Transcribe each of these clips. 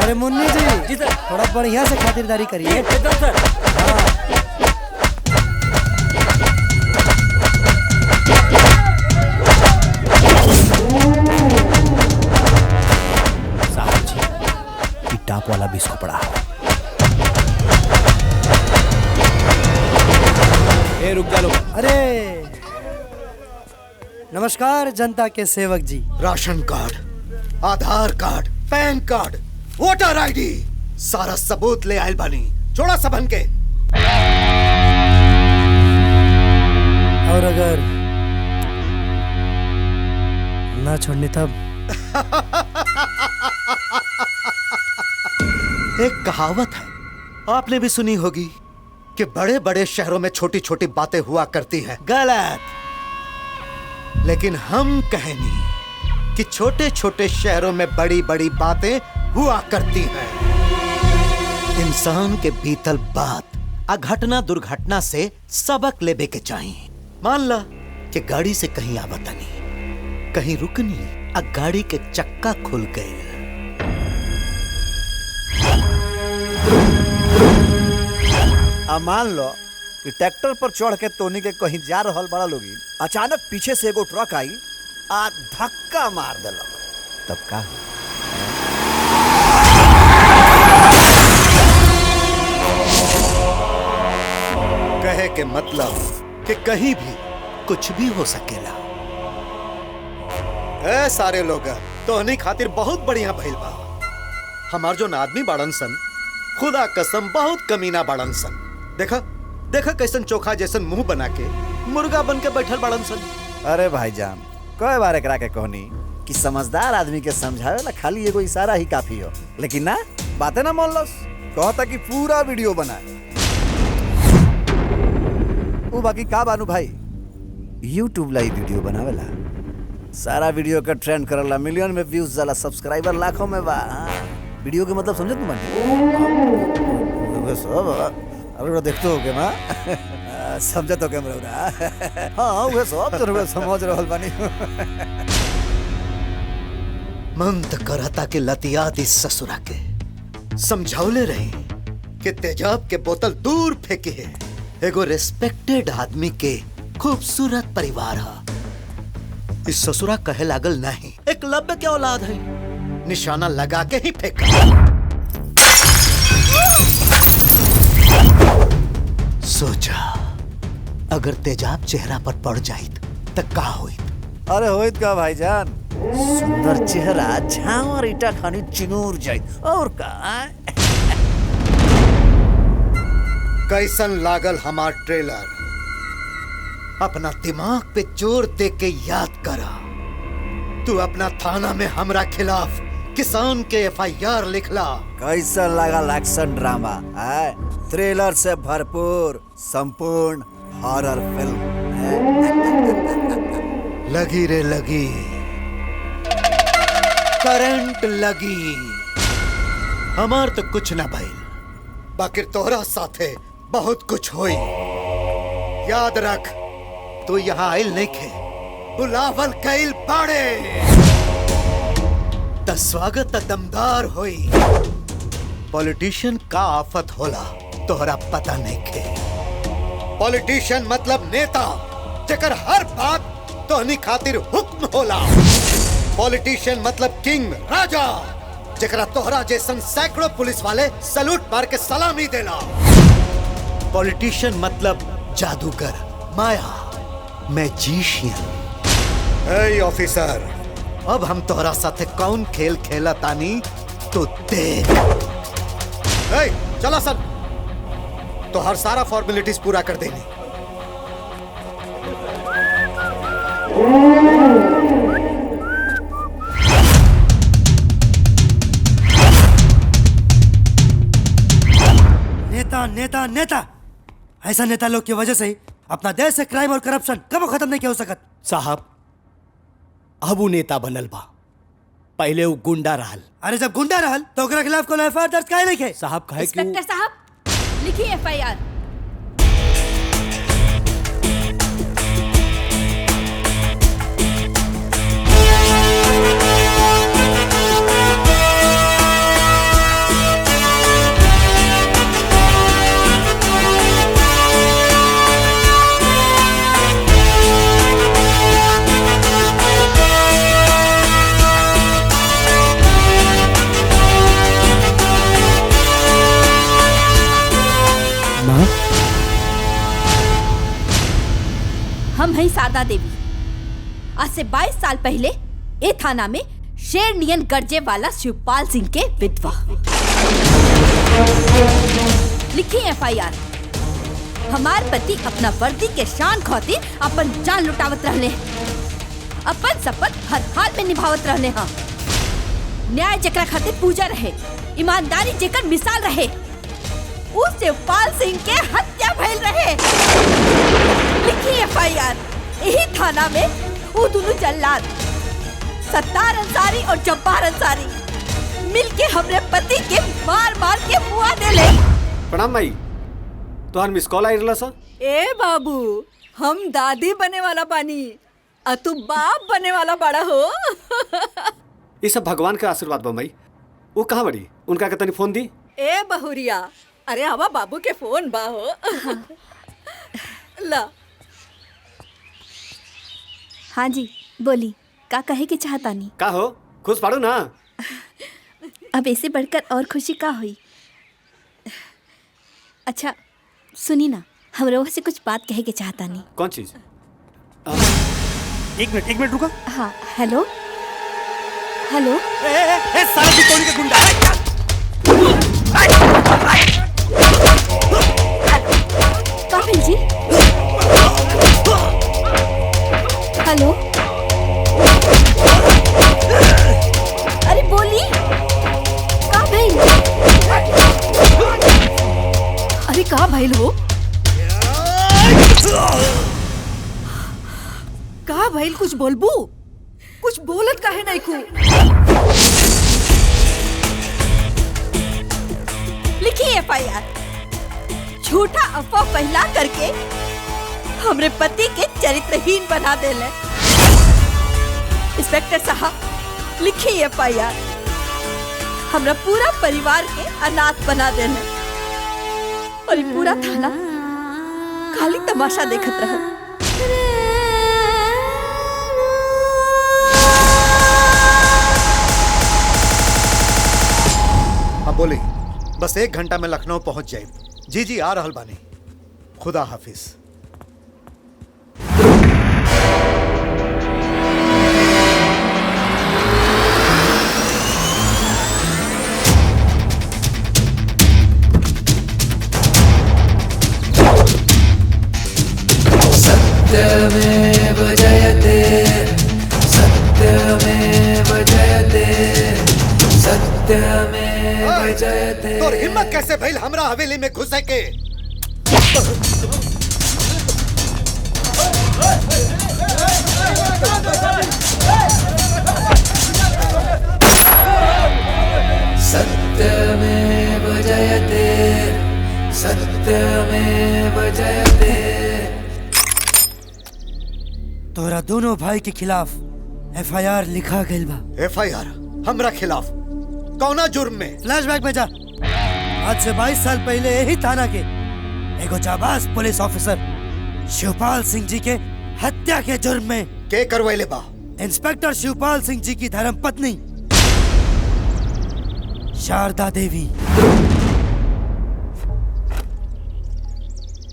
अरे मुन्नी जी सर, थोड़ा बढ़िया से खातिरदारी करिए। सर साहब जी, टाप वाला भी इसको पड़ा। ए रुक जा लो। अरे नमस्कार जनता के सेवक जी। Ration card, Aadhaar card, PAN card, voter ID, सारा सबूत ले आयल बानी। छोड़ा सबन के। और अगर ना छोड़नी तब? एक कहावत है, आपने भी सुनी होगी कि बड़े बड़े शहरों में छोटी छोटी बातें हुआ करती हैं। गलत। लेकिन हम कहेंगे कि छोटे छोटे शहरों में बड़ी बड़ी बातें हुआ करती हैं। इंसान के बीतल बात अघटना दुर्घटना से सबक लेबे के चाहिए। मान ला कि गाड़ी से कहीं आवतनी, कहीं रुकनी, आ गाड़ी के चक्का खुल गए। अब मान लो कि ट्रैक्टर पर चढ़ के तोनी के कहीं जा रहल बड़ा लोगी, अचानक पीछे से एगो ट्रक आई आ धक्का मार देलक, तब का? कहे के मतलब कि कहीं भी कुछ भी हो सकेला। ए सारे लोग तोहनी खातिर बहुत बढ़िया भइल बा। हमार जो आदमी बाड़न सन, खुदा कसम बहुत कमीना बाड़न सन। देखा देखा कैसन चोखा जैसन मुंह बना के मुर्गा बन के बैठल बाड़न सन। अरे भाईजान, कई बार एकरा के कहनी कि समझदार आदमी के समझावे ला खाली एगो इशारा ही काफी हो, लेकिन ना बातें ना मानलस। कहता कि पूरा वीडियो बनाए। वो बाकी का बानू भाई, यूट्यूब ला ही वीडियो बनावेला, सारा वीडियो का ट्रेंड करला, मिलियन में व्यूज जाला, सब्सक्राइबर लाखों में बा। वीडियो के मतलब समझत तुम? अरे देखते हो के ना समझत हो के हमरा। हाँ वो सब जरूर समझ रहल बानी। मन त करता के लतिया दी ससुरा के। समझावले रही कि तेजाब के बोतल दूर फेंके है। एगो रिस्पेक्टेड आदमी के खूबसूरत परिवार है। इस ससुरा कहे लागल नहीं, एकलव्य के औलाद है, निशाना लगा के ही फेंका। सोचा अगर तेजाब चेहरा पर पड़ जाइत तो का होइत? अरे होइत का भाईजान, सुंदर चेहरा झावर ईटा खानी चिंगूर जाइत। और का? कैसन लागल हमार ट्रेलर? अपना दिमाग पे जोर दे के याद करा। तू अपना थाना में हमरा खिलाफ किसान के FIR लिखला। कैसा लगा एक्शन ड्रामा है? थ्रिलर से भरपूर संपूर्ण हॉरर फिल्म लगी रे लगी, करंट लगी। हमार तो कुछ ना भइल, बाकी तोहरा साथे बहुत कुछ होई। याद रख, तू यहाँ आइल नहीं खे, बुलावल कइल बाड़े। त स्वागत दमदार होई। पॉलिटिशियन का आफत होला तोहरा पता नहीं खे। पॉलिटिशियन मतलब नेता जेकर हर बात तोहनी खातिर हुक्म होला। पॉलिटिशियन मतलब किंग, राजा, जेकरा तोहरा जैसन सैकड़ों पुलिस वाले सैल्यूट मार के सलामी देला। पॉलिटिशियन मतलब जादूगर, माया, मैजिशियन। ए ऑफिसर, अब हम तोहरा साथे कौन खेल खेला तानी तो देख। ए, चला सर, तो हर सारा फॉर्मेलिटीज पूरा कर देनी। नेता नेता नेता, ऐसा नेता लोग की वजह से ही अपना देश से क्राइम और करप्शन कबो खत्म नहीं किया हो सकत। साहब, अब वो नेता बनल बा, पहले वो गुंडा रहल। अरे जब गुंडा रहल तो ओकरा खिलाफ कोनो FIR दर्ज काहे नहीं किए? साहब कहे कि इंस्पेक्टर साहब, लिखिए FIR। है शारदा देवी। आज से 22 साल पहले ए थाना में शेर नियन गर्जे वाला शिवपाल सिंह के विधवा। लिखी एफआईआर। हमार पति अपना वर्दी के शान खातिर अपन जान लुटावत रहले, अपन शपथ हर हाल में निभावत रहले। हाँ, न्याय जेकरा खातिर पूजा रहे, ईमानदारी जेकर मिसाल रहे, उस शिवपाल सिंह के हत्या भइल रहे। लिखी एफआईआर। यही थाना में वो दोनों जल्लाद सत्तार अंसारी और जब्बार अंसारी मिलके हमरे पति के मार मार के मुआ देले। प्रणाम माई, तोहर मिस कॉल आई रहला सा। ए बाबू, हम दादी बने वाला बानी और तू बाप बने वाला बड़ा हो। ये सब भगवान का आशीर्वाद बा माई। वो कहाँ बड़ी, उनका के तनी फोन दी। ए बहुरिया, अरे हवा बाबू के फोन बा हो। ला। हाँ जी बोली, का कहे के चाहता नहीं? का हो, खुश पाड़ू ना? अब ऐसे बढ़कर और खुशी का हुई। अच्छा सुनी ना, हम रोह से कुछ बात कहे के चाहता नहीं। कौन चीज? एक मिनट रुको। हाँ हेलो हेलो। साला चितौनी का गुंडा। काबिल जी, हेलो। अरे बोली, का भइल? अरे का भइल हो? का भइल, कुछ बोलबू? कुछ बोलत काहे नहीं खू? लिखी एफआईआर। झूठा अफवाह फैला करके हमरे पति के चरित्रहीन बना देले। इंस्पेक्टर साहब, लिखी एफआईआर। हमरा पूरा परिवार के अनाथ बना देले और ये पूरा थाना खाली तमाशा देखत रहा। अब बोली, बस 1 घंटा में लखनऊ पहुंच जाए। जी आ रहल बानी। खुदा हाफिज। सत्यमेव जयते, सत्यमेव जयते, सत्यमेव जयते। तोर हिम्मत कैसे भइल हमरा हवेली में घुसे के? सत्यमेव जयते, सत्यमेव जयते। तोरा दोनों भाई के खिलाफ एफआईआर लिखा गइल बा। एफआईआर हमरा खिलाफ? कौना जुर्म में? फ्लैशबैक में जा। आज से 22 साल पहले यही थाना के एगो जाबाज पुलिस ऑफिसर शिवपाल सिंह जी के हत्या के जुर्म में के करवैले बा? इंस्पेक्टर शिवपाल सिंह जी की धर्म पत्नी शारदा देवी।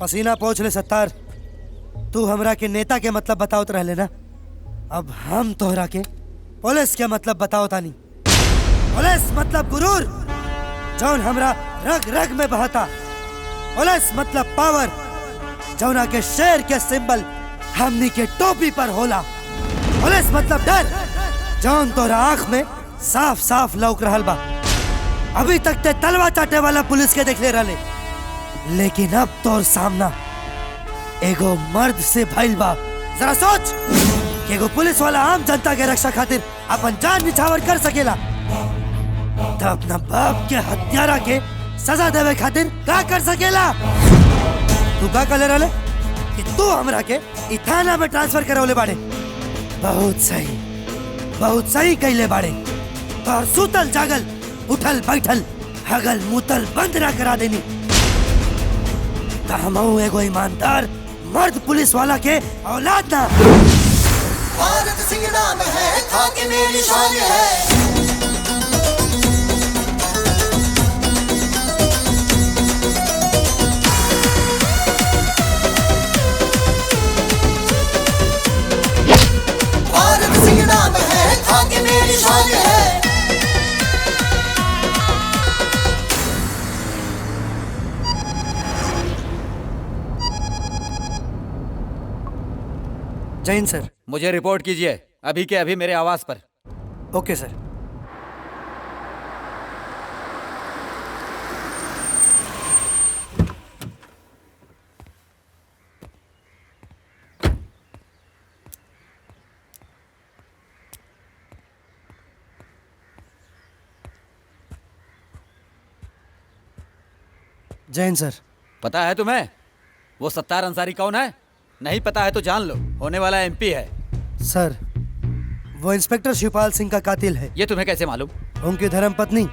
पसीना पोंछ ले सत्तार। तू हमरा के नेता के मतलब बताओ तो रहले ना। अब हम तोहरा के पुलिस के मतलब बताओ तानी। पुलिस मतलब गुरूर, जौन हमरा रग रग में बहता। पुलिस मतलब पावर, जौना के शेर के सिंबल हमनी के टोपी पर होला। पुलिस मतलब डर, जौन तोरा आंख में साफ साफ लौक रहल बा। अभी तक ते तलवा चाटे वाला पुलिस के देखले रहले, लेकिन अब तोर सामना एगो मर्द से भइल बा। जरा सोच कि एगो पुलिस वाला आम जनता के रक्षा खातिर अपन जान निछावर कर सकेला, तो अपना बाप के हत्यारा के सजा देवे खातिर का कर सकेला? तू का कहले रहले कि तू हमरा के इ थाना में ट्रांसफर करौले बाड़े। बहुत सही कहले बाड़े। तोहर सुतल जागल, उठल बैठल, हगल मुतल बंद ना करा देनी। हमहू एगो ईमानदार मर्द पुलिस वाला के औलाद ना। भारत सिंह नाम है, खाकी मेरी शान है। जैन सर। मुझे रिपोर्ट कीजिए अभी के अभी मेरे आवाज पर। ओके सर। जैन सर। पता है तुम्हें वो सत्तार अंसारी कौन है? नहीं पता है तो जान लो, होने वाला एमपी है। सर वो इंस्पेक्टर शिवपाल सिंह का कातिल है। ये तुम्हें कैसे मालूम? उनकी धर्मपत्नी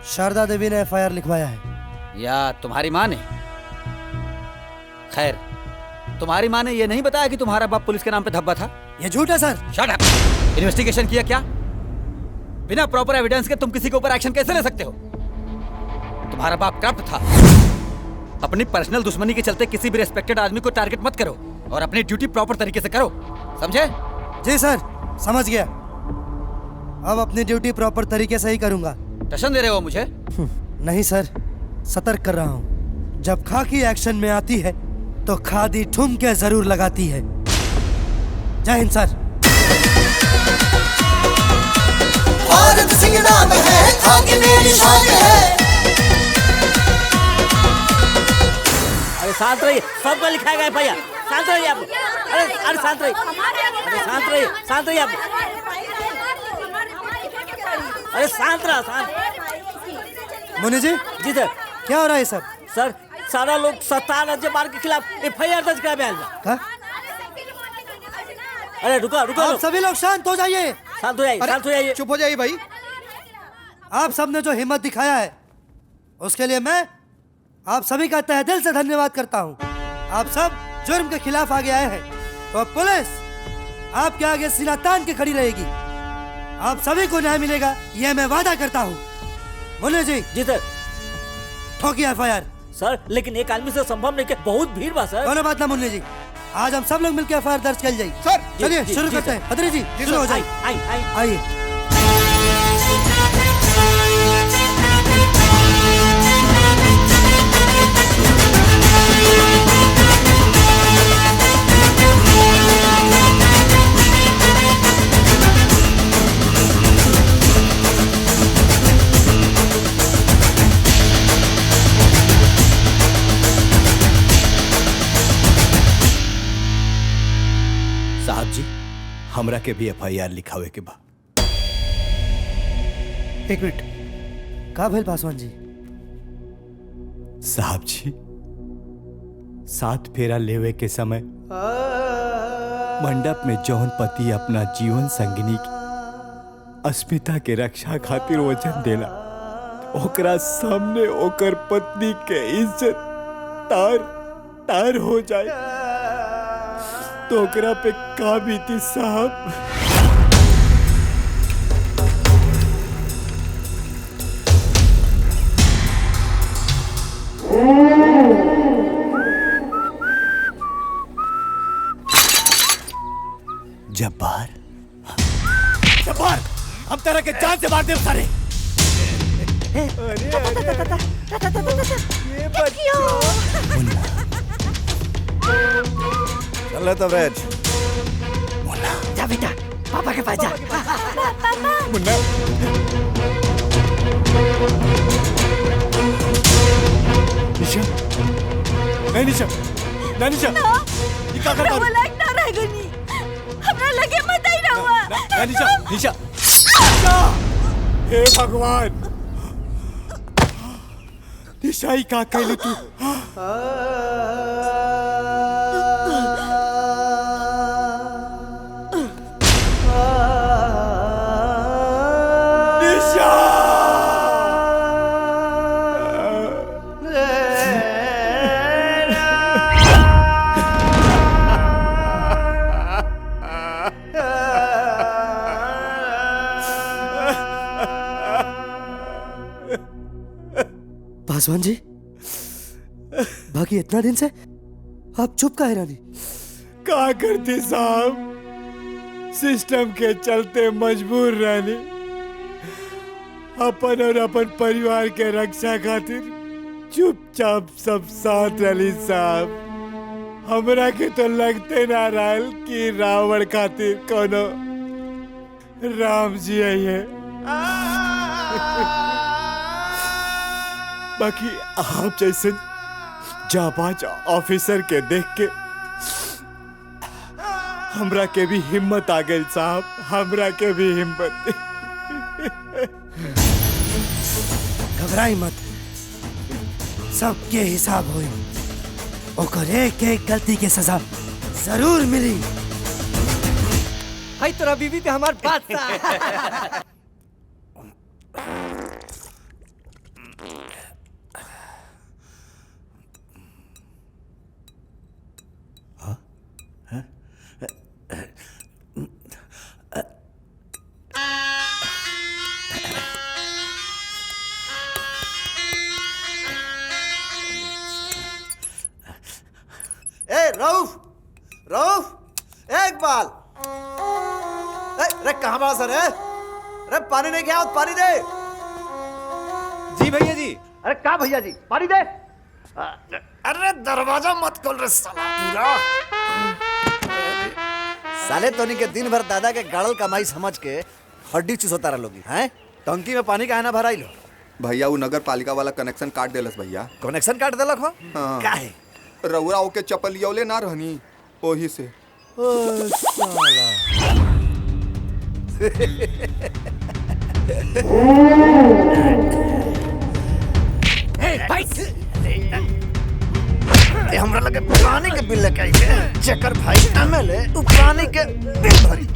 शारदा देवी ने एफआईआर लिखवाया है। या तुम्हारी माँ ने? खैर, तुम्हारी माँ ने ये नहीं बताया कि तुम्हारा बाप पुलिस के नाम पे धब्बा था? ये झूठ है सर। Shut up! इन्वेस्टिगेशन किया क्या? बिना प्रॉपर एविडेंस के तुम किसी के ऊपर एक्शन कैसे ले सकते हो? तुम्हारा बाप करप्ट था। अपनी पर्सनल दुश्मनी के चलते किसी भी रेस्पेक्टेड आदमी को टारगेट मत करो और अपनी ड्यूटी प्रॉपर तरीके से करो, समझे? जी सर, समझ गया। अब अपनी ड्यूटी प्रॉपर तरीके से ही करूंगा। टशन दे रहे हो मुझे? नहीं सर, सतर्क कर रहा हूँ। जब खाकी एक्शन में आती है तो खादी ठुमके जरूर लगाती है। जय हिंद सर। भारत सिंह नाम है, खाकी मेरी शान है। अरे शांत रहिए, सबको लिखाएगा एफआईआर। शांत रहिए आप। अरे शांत रहिए, अरे शांत रहिए, शांत रहिए आप। अरे शांत रहा, शांत। मुनि जी। जी सर। क्या हो रहा है सर? सर सारा लोग सत्तार अजयमार के खिलाफ एफआईआर दर्ज करावे आयल बा। अरे रुको रुको, आप सभी लोग शांत हो जाइए। शांत हो जाइए, शांत हो जाइए। चुप हो जाइए भाई। आप सबने जो हिम्मत दिखाया है उसके लिए मैं आप सभी का तहे दिल से धन्यवाद करता हूँ। आप सब जुर्म के खिलाफ आगे आए हैं तो अब पुलिस आपके आगे सीना तान के खड़ी रहेगी। आप सभी को न्याय मिलेगा, यह मैं वादा करता हूँ। मुन्नी जी। जी सर। ठोकी एफआईआर। सर लेकिन एक आदमी से संभव नहीं, बहुत भीड़ बा सर। दोनों बात ना मुन्नी जी, आज हम सब लोग मिलकर एफआईआर दर्ज कर जाएगी। सर चलिए शुरू करते हैं। अदरी जी शुरू हो जाए। आइए। साहब जी, हमरा के भी एफआईआर लिखावे के बा। एक मिनट, का भेल पासवान जी? साहब जी, 7 फेरा लेवे के समय मंडप में जौन पति अपना जीवन संगिनी की अस्मिता के रक्षा खातिर वचन देला, ओकरा सामने ओकर पत्नी के इज्जत तार तार हो जाए तो ओकरा पे का बीती साहब? जब्बार, जब्बार, हम तरह के जान से मार दे सारे। चल तो ब्रेज। मुन्ना जा बेटा, पापा के पास जा। मुन्ना निशा, नहीं निशा, नहीं निशा, ये क्या करता है? वो लाइक ना रह गनी, हमरा लगे मत आई रहुआ। नहीं निशा, निशा, हे भगवान, निशा ही क्या कहली तू? पासवान जी, बाकी इतना दिन से आप चुप काहे रानी? क्या करते साहब, सिस्टम के चलते मजबूर रहने, अपन और अपन परिवार के रक्षा खातिर चुपचाप सब साथ रही साहब। हमरा के तो लगते ना रहल कि रावण खातिर कोनो राम जी है। बाकी आप जैसे जाबाज ऑफिसर के देख के हमरा के भी हिम्मत आ गई साहब, हमरा के भी हिम्मत। घबराई मत, सबके हिसाब होई, ओकर एक एक गलती के सजा जरूर मिली। भाई तोरा बीबी पे हमार बात था। ए रऊफ, रऊफ, एक बाल। अरे कहाँ बड़ा सर है? अरे पानी नहीं क्या? पानी दे। जी भैया जी। अरे क्या भैया जी? पानी दे। अरे दरवाजा मत खोल रे साला पूरा। साले तोनी के दिन भर दादा के गाड़ल कमाई समझ के हड्डी चूसोता रह लोगी हैं? टंकी में पानी काहे ना भराई लो? भैया वो नगर पालिका वाला कनेक्शन काट देलस भैया। कनेक्शन काट देलक हो? हाँ। काहे? रउरा ओके चपलियौले ना रहनी ओही से। ओ साला। हमरा लगे पानी के बिल लेके आई चक्कर भाई एमएलए उ पानी के बिल भरी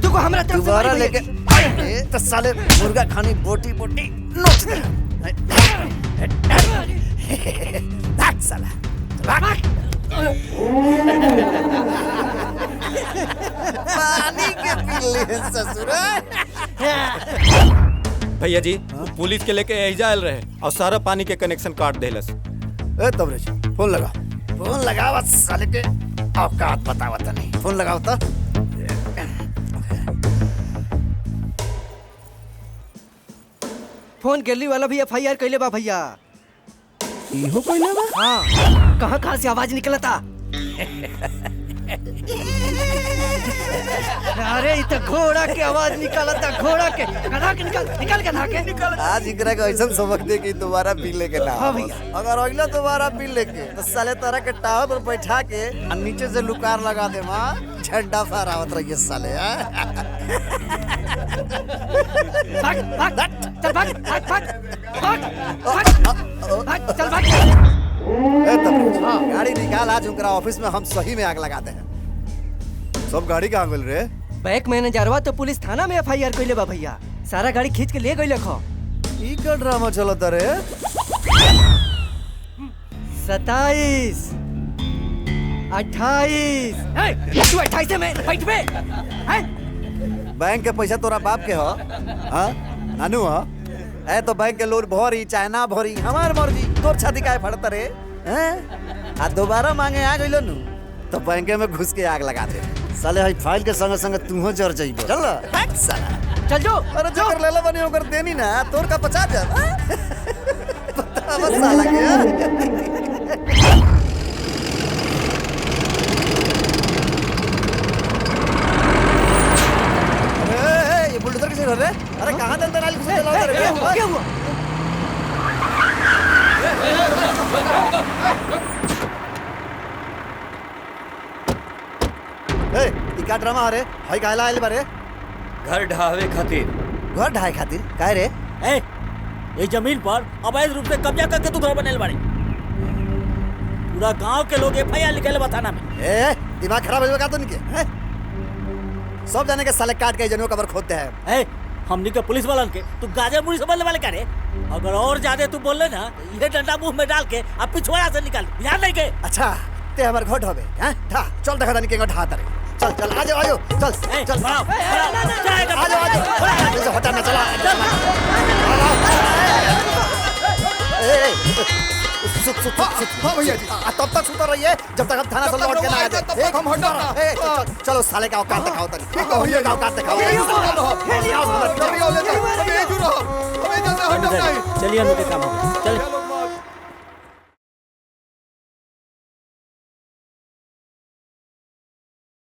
तू को हमरा दोबारा लेके आए तो साले मुर्गा खानी बोटी बोटी नोच दे। भाग साला भाग। पानी के बिल ले ससुर। भैया जी पुलिस के लेके एजा आयल रहे और सारा पानी के कनेक्शन काट देलस। ए तबरेज फोन लगा, फोन लगावा साले के औकात बतावा तनी। फोन लगाओ तो। फोन गैलरी वाला भी एफआईआर कैले बा भैया। इहो कैले बा? हाँ। कहाँ से आवाज निकलता? अरे इ तो घोड़ा के आवाज निकलता, घोड़ा के। गधा के निकल गधा के निकल। आज इकरा को ऐसा सबक दे कि दोबारा बिल लेके ना। हाँ भैया। अगर अगला दोबारा बिल लेके तो साले तरह के टावर पर बैठा के और नीचे से लुकार लगा दे माँ झंडा फहरावत रहिए साले। भाग भाग चल भाग भाग भाग भाग चल भाग। गाड़ी निकाल, आज उनका ऑफिस में हम सही में आग लगाते हैं। सब गाड़ी कहाँ गइल रे? बैंक मैनेजरवा तो पुलिस थाना में एफआईआर कैले बा भैया। सारा गाड़ी खींच के ले गइल खो। ई का ड्रामा चलता रे? 27 28 तू 28 में बैठ बे। बैंक के पैसा तोरा बाप के हो? हाँ नानू हो? ए तो बैंक के लोन भरी चाहे ना भरी हमार मर्जी। तोर छाती काहे फड़ता रे? हैं? आ दोबारा मांगे आ गइलो नु तो बैंक में घुस के आग लगा दे साले। हई फाइल के संग संग तूहो जर जइबो। चल भाग साला चल जो। अरे जो कर लेला बनी ओकर देनी ना तोर का 50,000। बता बस साला के। अरे ये बुलडोजर किसे घर रे? अरे कहां दंदन नाली घुसे चला रे? क्या हुआ? ए ई का ड्रामा हरे? हई काहेला आइल बारे? घर ढहावे खातिर। घर ढहाए खातिर काहे रे? ए ये जमीन पर अवैध रूप से कब्जा करके तू घर बनेल बाड़ी। पूरा गांव के लोग एफआईआर लिखेले बताना में। ए दिमाग खराब हो गया तो इनके हैं? सब जाने के साले काट के जनों कबर खोदते हैं। ए हमनी के पुलिस वालन के तू गाजर मुड़ी समझने वाले का रे? अगर और ज्यादा तू बोल ले ना ये डंडा मुंह में डाल के अब पिछवाड़ा से निकाल ध्यान नहीं के। अच्छा ते हमार घर ढोबे हैं? ढा चल देखा तनी के ढा तारे। चल चल आ जाओ चल चल बढ़ाओ आ जाओ हटा ना चला। ए सुत सुत सुत। हां भैया जी तब तक सुत रहिए जब तक हम थाना से लौट के ना आए। एक हम हटा। चलो साले का औकात दिखाओ तनी। ठीक है भैया का औकात दिखाओ। चलिए हम काम हो चल।